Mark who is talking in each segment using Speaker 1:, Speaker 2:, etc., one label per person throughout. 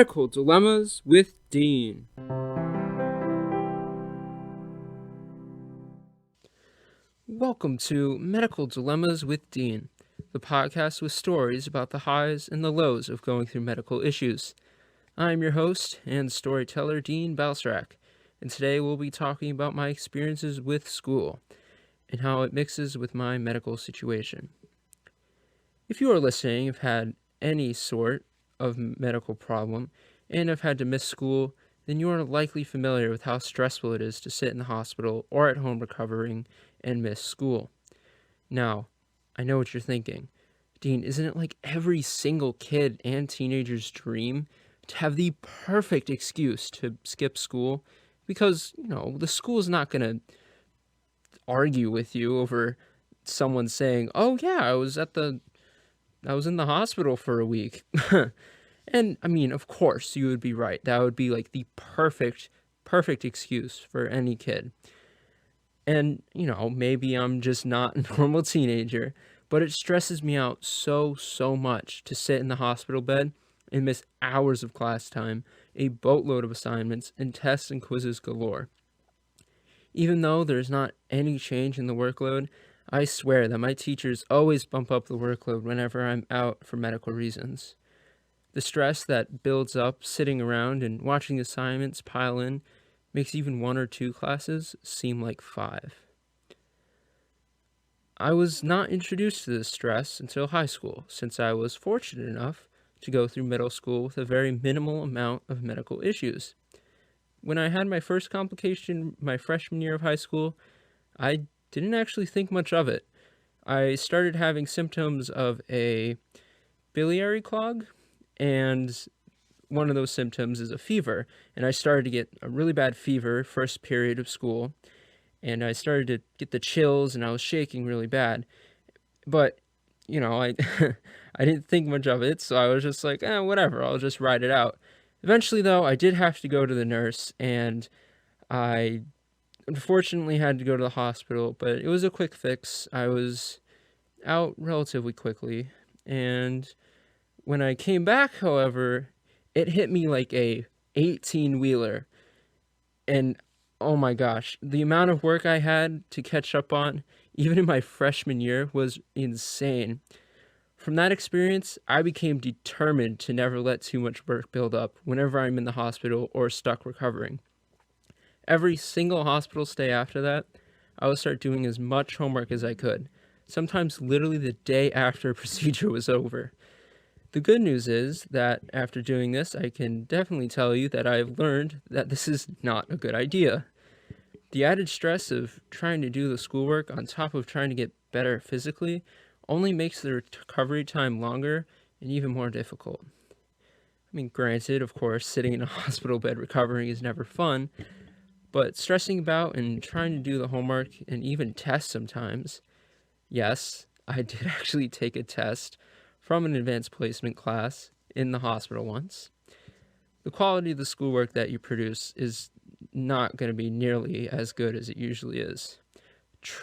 Speaker 1: Medical Dilemmas with Dean. Welcome to Medical Dilemmas with Dean, the podcast with stories about the highs and the lows of going through medical issues. I'm your host and storyteller, Dean Balsrak, and today we'll be talking about my experiences with school and how it mixes with my medical situation. If you are listening, have had any sort of medical problem and have had to miss school, then you are likely familiar with how stressful it is to sit in the hospital or at home recovering and miss school. Now, I know what you're thinking. Dean, isn't it like every single kid and teenager's dream to have the perfect excuse to skip school? Because, the school is not going to argue with you over someone saying, oh yeah, I was in the hospital for a week. And I mean, of course, you would be right. That would be like the perfect excuse for any kid. And, maybe I'm just not a normal teenager, but it stresses me out so much to sit in the hospital bed and miss hours of class time, a boatload of assignments, and tests and quizzes galore. Even though there's not any change in the workload, I swear that my teachers always bump up the workload whenever I'm out for medical reasons. The stress that builds up sitting around and watching assignments pile in makes even 1 or 2 classes seem like 5. I was not introduced to this stress until high school, since I was fortunate enough to go through middle school with a very minimal amount of medical issues. When I had my first complication my freshman year of high school, I didn't actually think much of it. I started having symptoms of a biliary clog, and one of those symptoms is a fever, and I started to get a really bad fever first period of school, and I started to get the chills, and I was shaking really bad, but, I I didn't think much of it, so I was just like, whatever, I'll just ride it out. Eventually, though, I did have to go to the nurse, and I unfortunately had to go to the hospital, but it was a quick fix. I was out relatively quickly, and when I came back, however, it hit me like a 18-wheeler, and oh my gosh, the amount of work I had to catch up on, even in my freshman year, was insane. From that experience, I became determined to never let too much work build up whenever I'm in the hospital or stuck recovering. Every single hospital stay after that, I would start doing as much homework as I could, sometimes literally the day after a procedure was over. The good news is that after doing this, I can definitely tell you that I've learned that this is not a good idea. The added stress of trying to do the schoolwork on top of trying to get better physically only makes the recovery time longer and even more difficult. I mean, granted, of course, sitting in a hospital bed recovering is never fun, but stressing about and trying to do the homework and even test sometimes. Yes, I did actually take a test from an advanced placement class in the hospital once. The quality of the schoolwork that you produce is not going to be nearly as good as it usually is.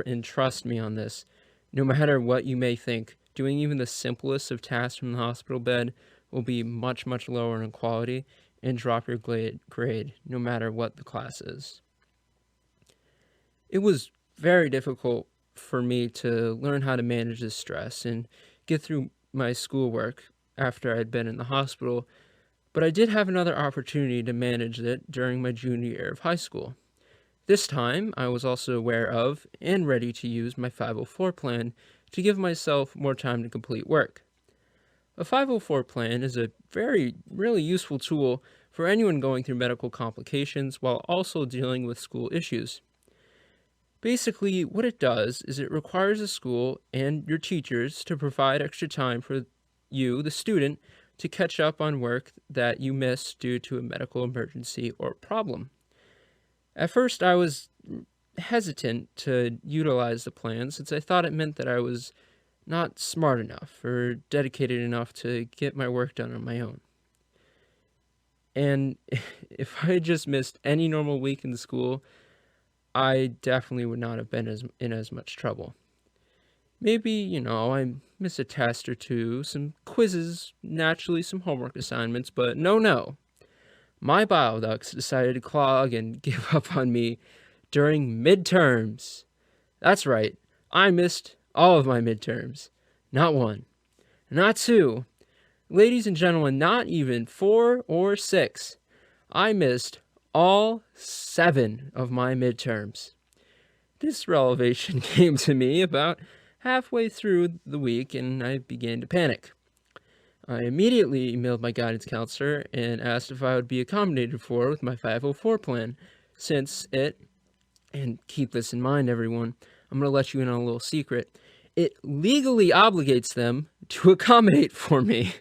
Speaker 1: And trust me on this, no matter what you may think, doing even the simplest of tasks from the hospital bed will be much lower in quality and drop your grade no matter what the class is. It was very difficult for me to learn how to manage this stress and get through my schoolwork after I'd been in the hospital, but I did have another opportunity to manage it during my junior year of high school. This time, I was also aware of and ready to use my 504 plan to give myself more time to complete work. A 504 plan is a really useful tool for anyone going through medical complications while also dealing with school issues. Basically, what it does is it requires the school and your teachers to provide extra time for you, the student, to catch up on work that you missed due to a medical emergency or problem. At first, I was hesitant to utilize the plan since I thought it meant that I was not smart enough or dedicated enough to get my work done on my own. And if I had just missed any normal week in school, I definitely would not have been in as much trouble. Maybe, I miss a test or two, some quizzes, naturally some homework assignments, but no. My bile ducts decided to clog and give up on me during midterms. That's right, I missed all of my midterms. Not one, not two, ladies and gentlemen, not even 4 or 6. I missed all 7 of my midterms. This revelation came to me about halfway through the week, and I began to panic. I immediately emailed my guidance counselor and asked if I would be accommodated for with my 504 plan, since it, and keep this in mind, everyone, I'm going to let you in on a little secret, it legally obligates them to accommodate for me.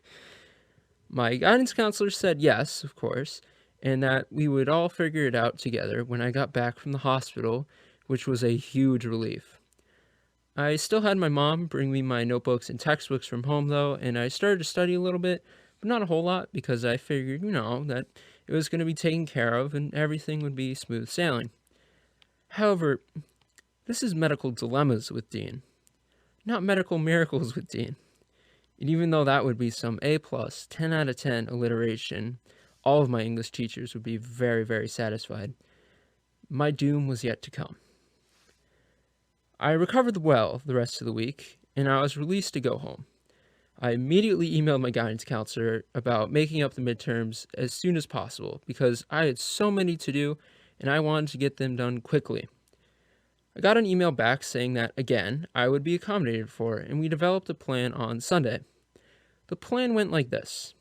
Speaker 1: My guidance counselor said yes, of course, and that we would all figure it out together when I got back from the hospital, which was a huge relief. I still had my mom bring me my notebooks and textbooks from home, though, and I started to study a little bit, but not a whole lot, because I figured, that it was going to be taken care of and everything would be smooth sailing. However, this is medical dilemmas with Dean, not medical miracles with Dean. And even though that would be some A+, 10 out of 10 alliteration, all of my English teachers would be very, very satisfied. My doom was yet to come. I recovered well the rest of the week, and I was released to go home. I immediately emailed my guidance counselor about making up the midterms as soon as possible, because I had so many to do, and I wanted to get them done quickly. I got an email back saying that, again, I would be accommodated for, and we developed a plan on Sunday. The plan went like this.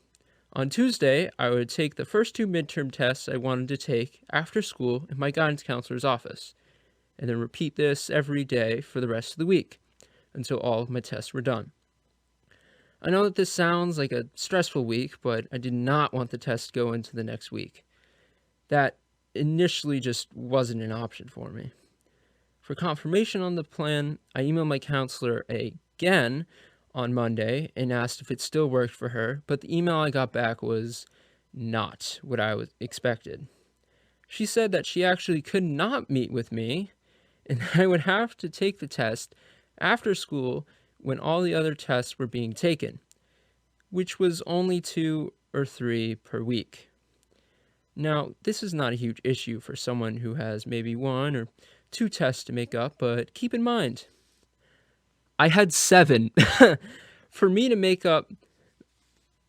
Speaker 1: On Tuesday, I would take the first 2 midterm tests I wanted to take after school in my guidance counselor's office, and then repeat this every day for the rest of the week until all of my tests were done. I know that this sounds like a stressful week, but I did not want the test to go into the next week. That initially just wasn't an option for me. For confirmation on the plan, I emailed my counselor again on Monday and asked if it still worked for her, but the email I got back was not what I expected. She said that she actually could not meet with me, and I would have to take the test after school when all the other tests were being taken, which was only 2 or 3 per week. Now, this is not a huge issue for someone who has maybe 1 or 2 tests to make up, but keep in mind, I had 7. For me to make up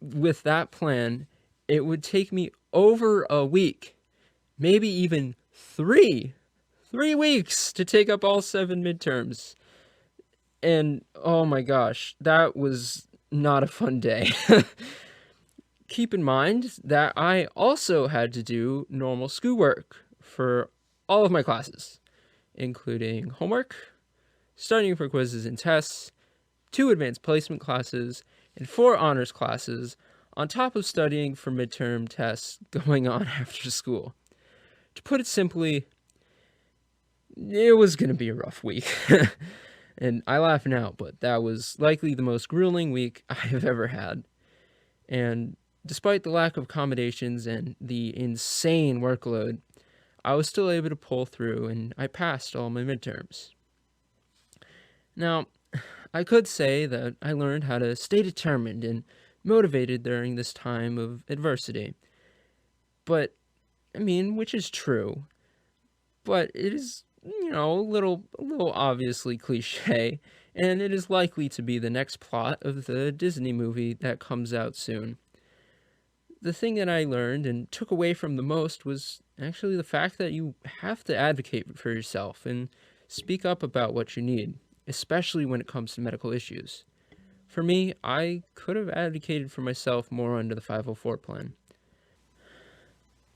Speaker 1: with that plan, it would take me over a week, maybe even 3 weeks to take up all 7 midterms. And oh my gosh, that was not a fun day. Keep in mind that I also had to do normal schoolwork for all of my classes, including homework, studying for quizzes and tests, 2 advanced placement classes, and 4 honors classes, on top of studying for midterm tests going on after school. To put it simply, it was going to be a rough week. And I laugh now, but that was likely the most grueling week I have ever had. And despite the lack of accommodations and the insane workload, I was still able to pull through, and I passed all my midterms. Now, I could say that I learned how to stay determined and motivated during this time of adversity. But, which is true, but it is, a little obviously cliche, and it is likely to be the next plot of the Disney movie that comes out soon. The thing that I learned and took away from the most was actually the fact that you have to advocate for yourself and speak up about what you need, especially when it comes to medical issues. For me, I could have advocated for myself more under the 504 plan.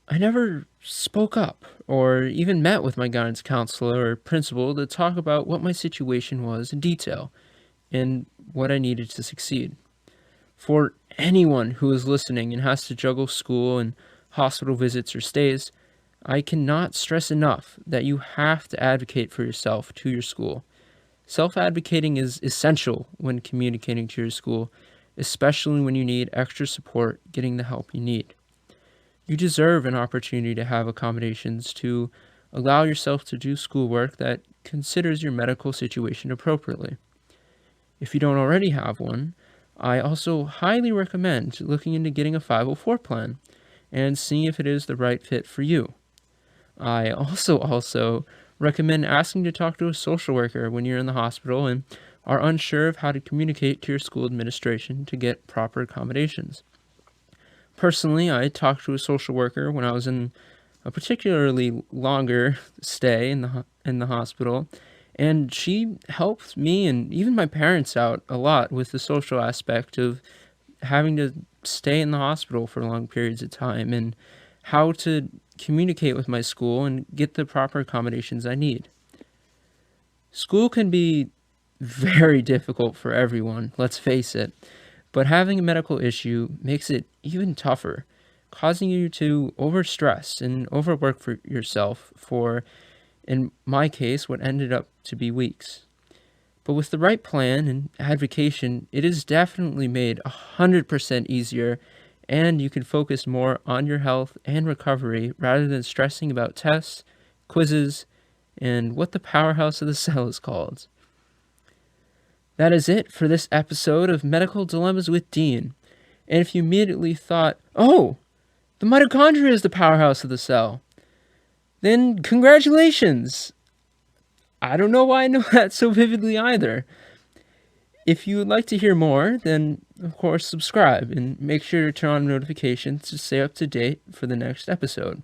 Speaker 1: I never spoke up or even met with my guidance counselor or principal to talk about what my situation was in detail and what I needed to succeed. For anyone who is listening and has to juggle school and hospital visits or stays, I cannot stress enough that you have to advocate for yourself to your school. Self-advocating is essential when communicating to your school, especially when you need extra support getting the help you need. You deserve an opportunity to have accommodations to allow yourself to do schoolwork that considers your medical situation appropriately. If you don't already have one, I also highly recommend looking into getting a 504 plan and seeing if it is the right fit for you. I also recommend asking to talk to a social worker when you're in the hospital and are unsure of how to communicate to your school administration to get proper accommodations. Personally, I talked to a social worker when I was in a particularly longer stay in the hospital, and she helped me and even my parents out a lot with the social aspect of having to stay in the hospital for long periods of time and how to communicate with my school and get the proper accommodations I need. School can be very difficult for everyone, let's face it, but having a medical issue makes it even tougher, causing you to overstress and overwork for yourself for, in my case, what ended up to be weeks. But with the right plan and advocation, it is definitely made 100% easier, and you can focus more on your health and recovery rather than stressing about tests, quizzes, and what the powerhouse of the cell is called. That is it for this episode of Medical Dilemmas with Dean. And if you immediately thought, oh, the mitochondria is the powerhouse of the cell, then congratulations! I don't know why I know that so vividly either. If you would like to hear more, then of course subscribe and make sure to turn on notifications to stay up to date for the next episode.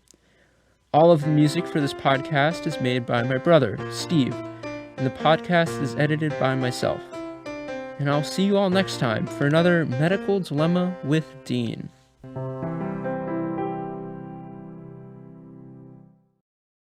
Speaker 1: All of the music for this podcast is made by my brother, Steve, and the podcast is edited by myself. And I'll see you all next time for another Medical Dilemma with Dean.